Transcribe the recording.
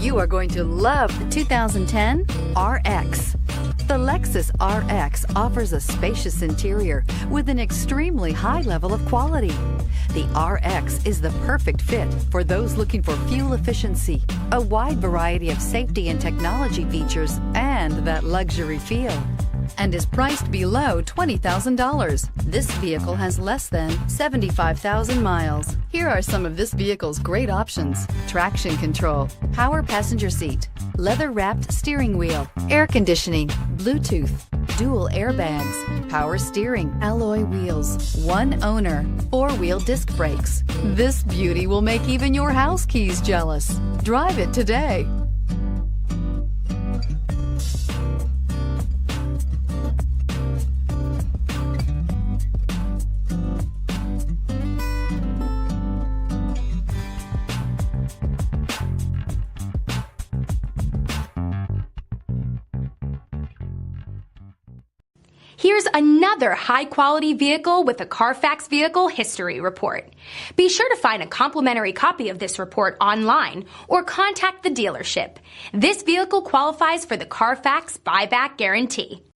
You are going to love the 2010 RX. The Lexus RX offers a spacious interior with an extremely high level of quality. The RX is the perfect fit for those looking for fuel efficiency, a wide variety of safety and technology features, and that luxury feel, and is priced below $20,000. This vehicle has less than 75,000 miles. Here are some of this vehicle's great options: traction control, power passenger seat, leather-wrapped steering wheel, air conditioning, Bluetooth, dual airbags, power steering, alloy wheels, one owner, four-wheel disc brakes. This beauty will make even your house keys jealous. Drive it today. Here's another high-quality vehicle with a Carfax Vehicle History Report. Be sure to find a complimentary copy of this report online or contact the dealership. This vehicle qualifies for the Carfax Buyback Guarantee.